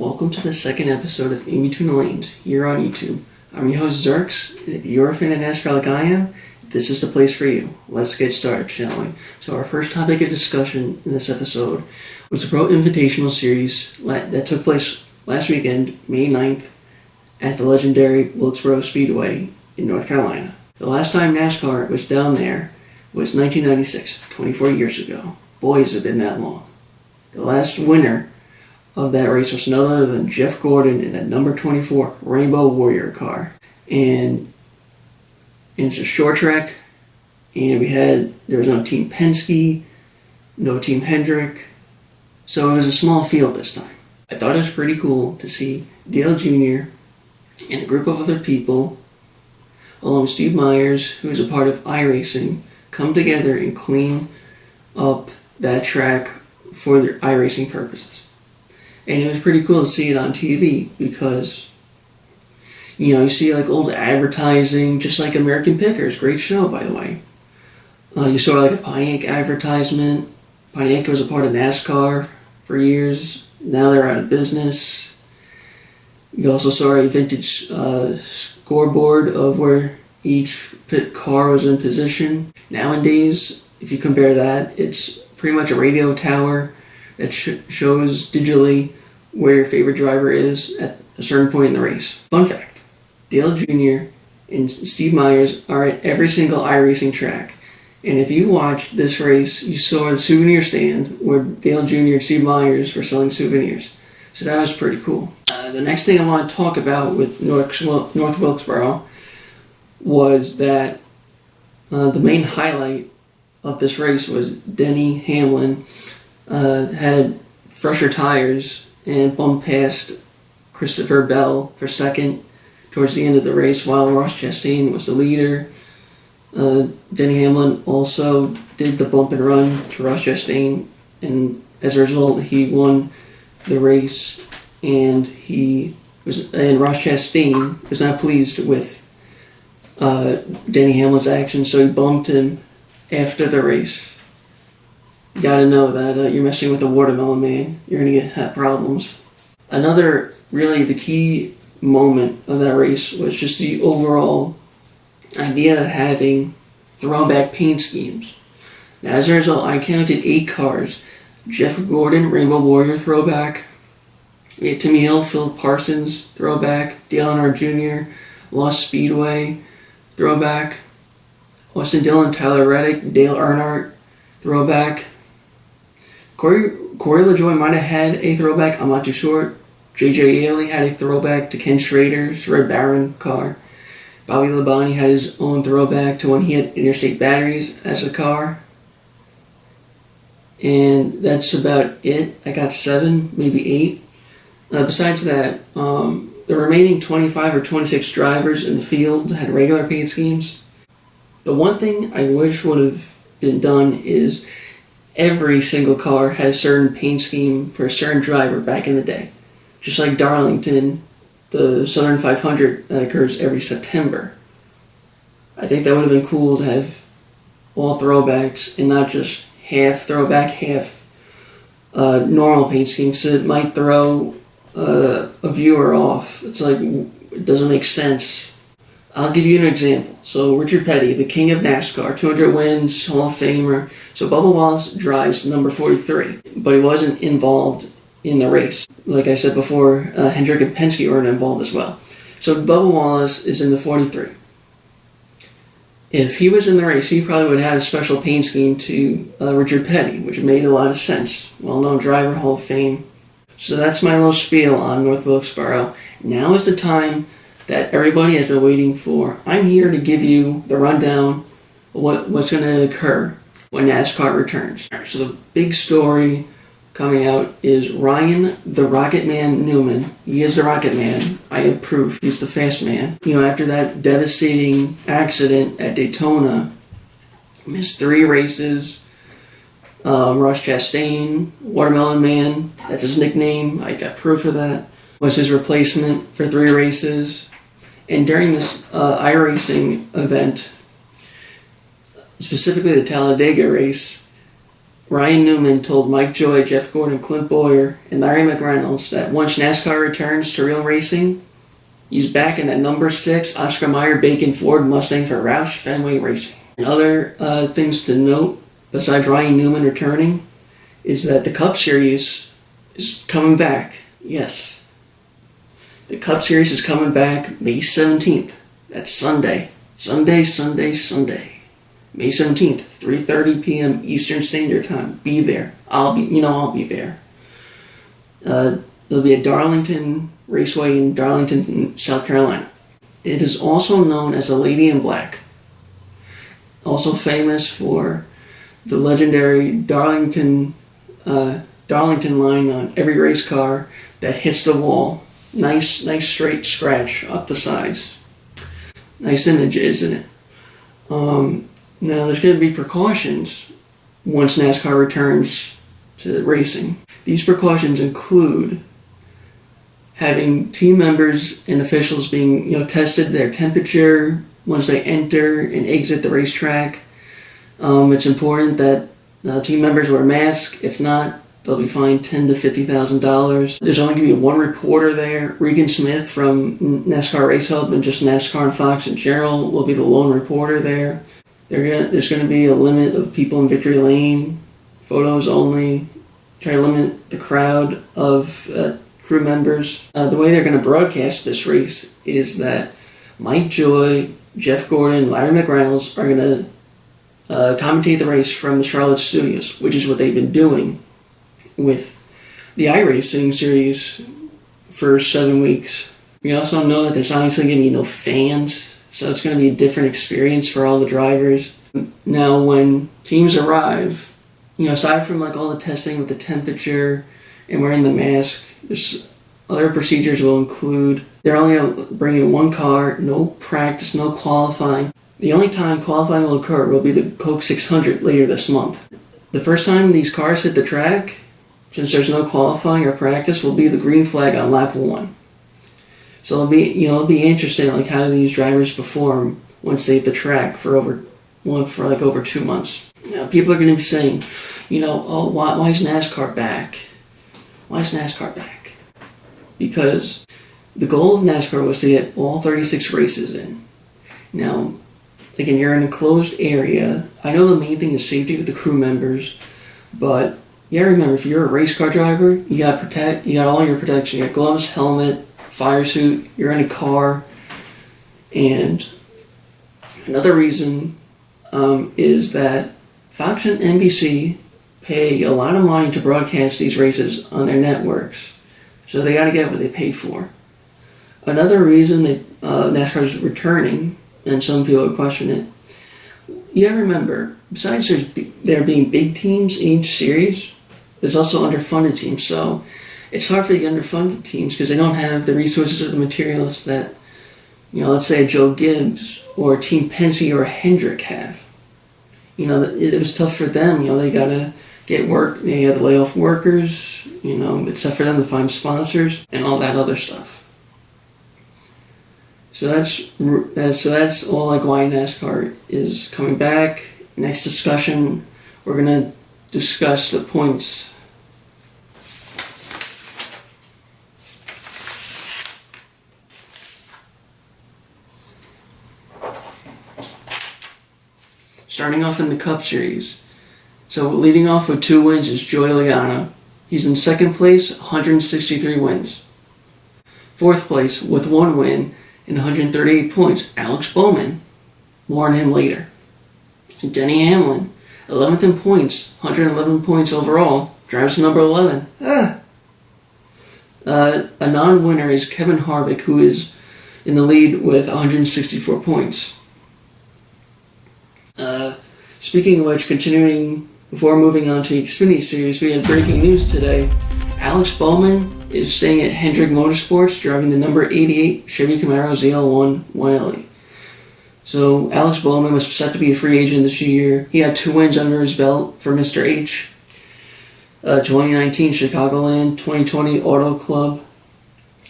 Welcome to the second episode of In Between the Lanes here on YouTube. I'm your host Zerks, and if you're a fan of NASCAR like I am, this is the place for you. Let's get started, shall we? So our first topic of discussion in this episode was the Pro Invitational Series that took place last weekend, May 9th, at the legendary Wilkesboro Speedway in North Carolina. The last time NASCAR was down there was 1996, 24 years ago. Boys, it's been that long. The last winner of that race was none other than Jeff Gordon in that number 24 Rainbow Warrior car. And it's a short track, and there was no Team Penske, no Team Hendrick, so it was a small field this time. I thought it was pretty cool to see Dale Jr. and a group of other people, along with Steve Myers, who is a part of iRacing, come together and clean up that track for their iRacing purposes. And it was pretty cool to see it on TV because, you see like old advertising, just like American Pickers, great show by the way. You saw like a Pontiac advertisement. Pontiac was a part of NASCAR for years. Now they're out of business. You also saw a vintage scoreboard of where each pit car was in position. Nowadays, if you compare that, it's pretty much a radio tower that shows digitally where your favorite driver is at a certain point in the race. Fun fact, Dale Jr. and Steve Myers are at every single iRacing track. And if you watched this race, you saw the souvenir stand where Dale Jr. and Steve Myers were selling souvenirs. So that was pretty cool. The next thing I want to talk about with North Wilkesboro was that the main highlight of this race was Denny Hamlin had fresher tires and bumped past Christopher Bell for second towards the end of the race while Ross Chastain was the leader. Denny Hamlin also did the bump and run to Ross Chastain, and as a result he won the race, and Ross Chastain was not pleased with Denny Hamlin's actions, so he bumped him after the race. You gotta know that you're messing with a watermelon man, you're gonna have problems. The key moment of that race was just the overall idea of having throwback paint schemes. Now, as a result, I counted 8 cars. Jeff Gordon, Rainbow Warrior throwback. Timmy Hill, Phil Parsons throwback. Dale Earnhardt Jr., Lost Speedway throwback. Austin Dillon, Tyler Reddick, Dale Earnhardt throwback. Corey LaJoie might have had a throwback, I'm not too sure. J.J. Yaley had a throwback to Ken Schrader's Red Baron car. Bobby Labonte had his own throwback to when he had Interstate Batteries as a car. And that's about it. I got 7, maybe 8. Besides that, the remaining 25 or 26 drivers in the field had regular paint schemes. The one thing I wish would have been done is every single car had a certain paint scheme for a certain driver back in the day. Just like Darlington, the Southern 500 that occurs every September. I think that would have been cool to have all throwbacks and not just half throwback, half normal paint schemes. So it might throw a viewer off. It's like, it doesn't make sense. I'll give you an example. So Richard Petty, the king of NASCAR, 200 wins, Hall of Famer. So Bubba Wallace drives number 43, but he wasn't involved in the race. Like I said before, Hendrick and Penske weren't involved as well. So Bubba Wallace is in the 43. If he was in the race, he probably would have had a special paint scheme to Richard Petty, which made a lot of sense. Well-known driver, Hall of Fame. So that's my little spiel on North Wilkesboro. Now is the time that everybody has been waiting for. I'm here to give you the rundown of what's going to occur when NASCAR returns. All right, so the big story coming out is Ryan the Rocket Man Newman. He is the Rocket Man. I am proof he's the fast man. After that devastating accident at Daytona, missed 3 races. Ross Chastain, Watermelon Man, that's his nickname. I got proof of that. Was his replacement for 3 races. And during this iRacing event, specifically the Talladega race, Ryan Newman told Mike Joy, Jeff Gordon, Clint Boyer, and Larry McReynolds that once NASCAR returns to real racing, he's back in that number 6 Oscar Mayer Bacon Ford Mustang for Roush Fenway Racing. And other things to note, besides Ryan Newman returning, is that the Cup Series is coming back. Yes. The Cup Series is coming back May 17th. That's Sunday. Sunday. May 17th, 3:30 p.m. Eastern Standard Time. Be there. I'll be there. It'll be at Darlington Raceway in Darlington, South Carolina. It is also known as a Lady in Black. Also famous for the legendary Darlington line on every race car that hits the wall. Nice straight scratch up the sides. Nice image, isn't it? Now, there's going to be precautions once NASCAR returns to racing. These precautions include having team members and officials being, tested their temperature once they enter and exit the racetrack. It's important that team members wear masks. If not, they'll be fined $10,000 to $50,000. There's only going to be one reporter there. Regan Smith from NASCAR Race Hub and just NASCAR and Fox in general will be the lone reporter there. There's going to be a limit of people in Victory Lane, photos only. Try to limit the crowd of crew members. The way they're going to broadcast this race is that Mike Joy, Jeff Gordon, Larry McReynolds are going to commentate the race from the Charlotte studios, which is what they've been doing with the iRacing series for 7 weeks. We also know that there's obviously going to be no fans, so it's going to be a different experience for all the drivers. Now, when teams arrive, aside from all the testing with the temperature and wearing the mask, there's other procedures will include they're only bringing one car, no practice, no qualifying. The only time qualifying will occur will be the Coke 600 later this month. The first time these cars hit the track, since there's no qualifying or practice, will be the green flag on lap 1. So it'll be interesting how these drivers perform once they hit the track for over 2 months. Now people are going to be saying, why is NASCAR back? Why is NASCAR back? Because the goal of NASCAR was to get all 36 races in. Now, again, you're in a closed area. I know the main thing is safety with the crew members, but you gotta remember, if you're a race car driver, you got all your protection. You got gloves, helmet, fire suit, you're in a car. And another reason is that Fox and NBC pay a lot of money to broadcast these races on their networks, so they got to get what they pay for. Another reason that NASCAR is returning, and some people would question it, you got to remember, besides there being big teams in each series, there's also underfunded teams. So it's hard for the underfunded teams because they don't have the resources or the materials that, let's say a Joe Gibbs or a Team Penske or a Hendrick have. It was tough for them. They got to get work. They had to lay off workers. It's tough for them to find sponsors and all that other stuff. So that's all why NASCAR is coming back. Next discussion, we're gonna discuss the points. Starting off in the Cup Series. So leading off with 2 wins is Joey Logano. He's in second place, 163 wins. Fourth place with 1 win and 138 points, Alex Bowman. More on him later. Denny Hamlin, 11th in points, 111 points overall, drives number 11. A non-winner is Kevin Harvick, who is in the lead with 164 points. Speaking of which, continuing before moving on to the Xfinity Series, we had breaking news today. Alex Bowman is staying at Hendrick Motorsports, driving the number 88 Chevy Camaro ZL1 1LE. So Alex Bowman was set to be a free agent this year. He had 2 wins under his belt for Mr. H. 2019 Chicagoland, 2020 Auto Club.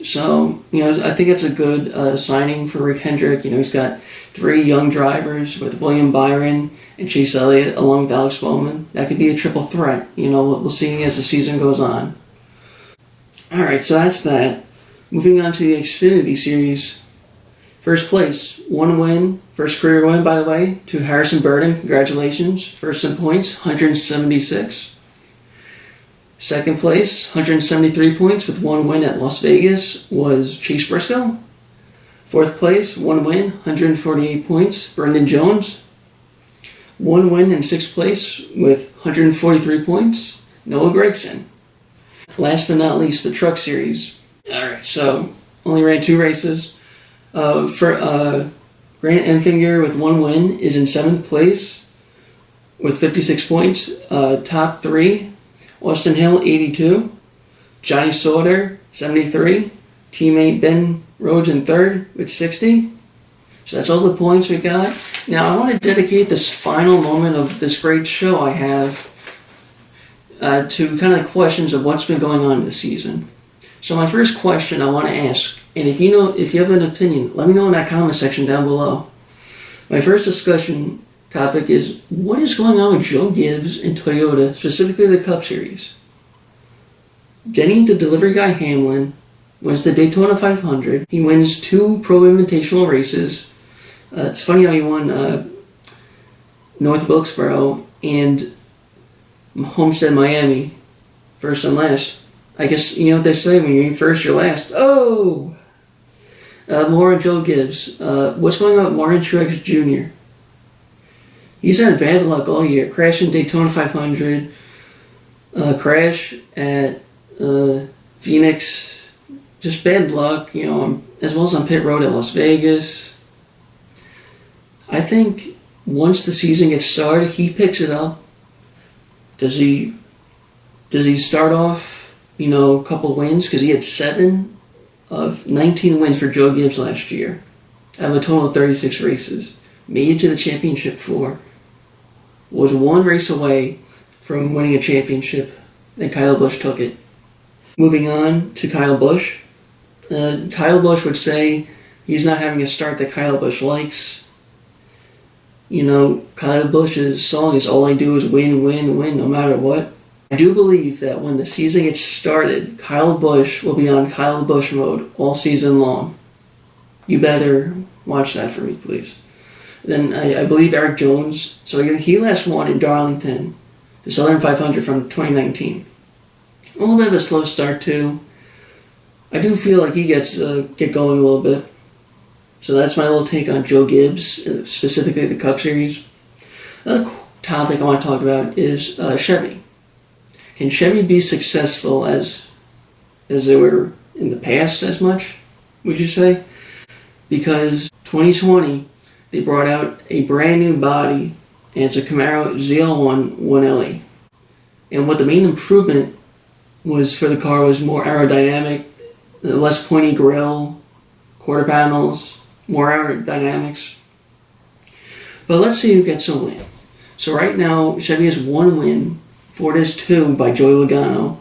So, I think it's a good signing for Rick Hendrick. He's got 3 young drivers with William Byron and Chase Elliott along with Alex Bowman. That could be a triple threat. We'll see as the season goes on. All right, so that's that. Moving on to the Xfinity Series. First place, 1 win. First career win, by the way, to Harrison Burton. Congratulations. First in points, 176. Second place, 173 points with 1 win at Las Vegas was Chase Briscoe. Fourth place, 1 win, 148 points, Brendan Jones. 1 win in 6th place with 143 points, Noah Gragson. Last but not least, the Truck Series. Alright, so only ran 2 races. Grant Enfinger with 1 win is in 7th place with 56 points. Top 3. Austin Hill, 82. Johnny Sauter, 73. Teammate Ben Rhodes in 3rd with 60. So that's all the points we got. Now I want to dedicate this final moment of this great show I have to kind of questions of what's been going on in the season. So my first question I want to ask, and if you have an opinion, let me know in that comment section down below. My first discussion topic is, what is going on with Joe Gibbs and Toyota, specifically the Cup Series? Denny the delivery guy Hamlin wins the Daytona 500. He wins 2 Pro Invitational races. It's funny how he won North Wilkesboro and Homestead, Miami, first and last. I guess you know what they say, when you're first, you're last. Oh! More on Joe Gibbs. What's going on with Martin Truex Jr.? He's had bad luck all year. Crash in Daytona 500. Crash at Phoenix. Just bad luck, as well as on pit road at Las Vegas. I think once the season gets started, he picks it up. Does he start off, a couple wins? Because he had 7 of 19 wins for Joe Gibbs last year. Out of a total of 36 races. Made it to the championship 4. Was 1 race away from winning a championship, and Kyle Busch took it. Moving on to Kyle Busch. Kyle Busch would say he's not having a start that Kyle Busch likes. Kyle Busch's song is "All I Do Is Win, Win, Win, no matter what." I do believe that when the season gets started, Kyle Busch will be on Kyle Busch mode all season long. You better watch that for me, please. Then I believe Eric Jones, so he last won in Darlington, the Southern 500 from 2019. A little bit of a slow start too. I do feel like he gets get going a little bit. So that's my little take on Joe Gibbs, specifically the Cup Series. Another topic I want to talk about is Chevy. Can Chevy be successful as they were in the past as much, would you say? Because 2020, they brought out a brand new body, and it's a Camaro ZL1 1LE. And what the main improvement was for the car was more aerodynamic, less pointy grille, quarter panels, more aerodynamics. But let's see who gets a win. So right now, Chevy has 1 win, Ford has 2 by Joey Logano.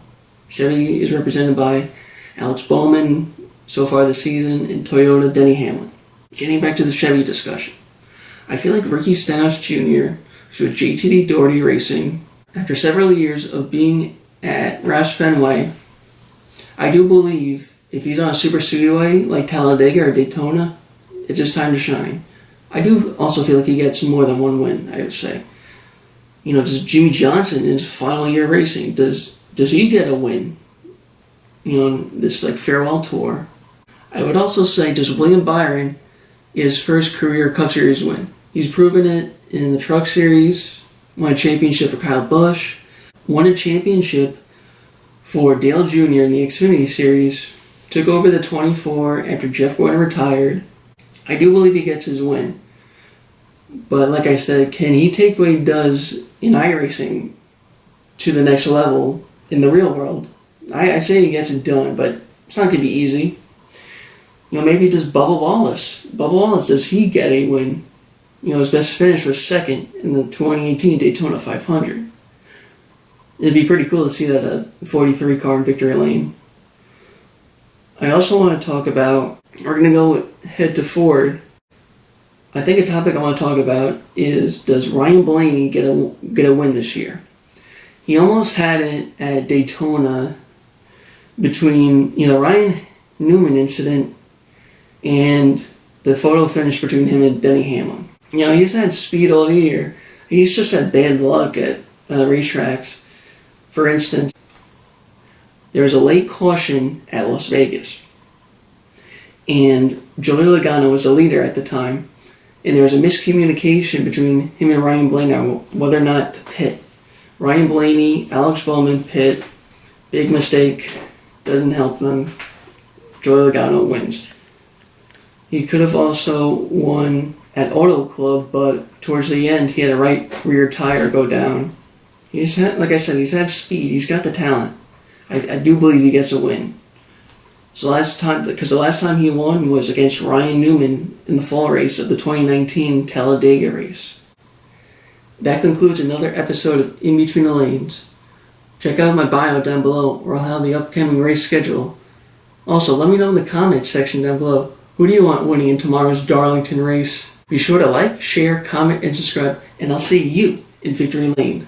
Chevy is represented by Alex Bowman so far this season, and Toyota Denny Hamlin. Getting back to the Chevy discussion. I feel like Ricky Stenhouse Jr. was with JTD Doherty Racing. After several years of being at Roush Fenway, I do believe if he's on a super speedway like Talladega or Daytona, it's just time to shine. I do also feel like he gets more than 1 win, I would say. Does Jimmy Johnson in his final year racing, does he get a win? This farewell tour. I would also say, does William Byron his first career Cup Series win? He's proven it in the Truck Series, won a championship for Kyle Busch, won a championship for Dale Jr. in the Xfinity Series, took over the 24 after Jeff Gordon retired. I do believe he gets his win. But like I said, can he take what he does in iRacing to the next level in the real world? I'd say he gets it done, but it's not going to be easy. Maybe does Bubba Wallace. Bubba Wallace, does he get a win? His best finish was 2nd in the 2018 Daytona 500. It'd be pretty cool to see that a 43 car in victory lane. I also want to talk about, we're going to go head to Ford. I think a topic I want to talk about is, does Ryan Blaney get a win this year? He almost had it at Daytona between the Ryan Newman incident and the photo finish between him and Denny Hamlin. He's had speed all year. He's just had bad luck at racetracks. For instance, there was a late caution at Las Vegas, and Joey Logano was the leader at the time, and there was a miscommunication between him and Ryan Blaney on whether or not to pit. Ryan Blaney, Alex Bowman pit, big mistake, doesn't help them. Joey Logano wins. He could have also won at Auto Club, but towards the end he had a right rear tire go down. He's had, like I said, he's had speed. He's got the talent. I do believe he gets a win. So the last time he won was against Ryan Newman in the fall race of the 2019 Talladega race. That concludes another episode of In Between the Lanes. Check out my bio down below, where I'll have the upcoming race schedule. Also, let me know in the comments section down below, who do you want winning in tomorrow's Darlington race? Be sure to like, share, comment, and subscribe, and I'll see you in Victory Lane.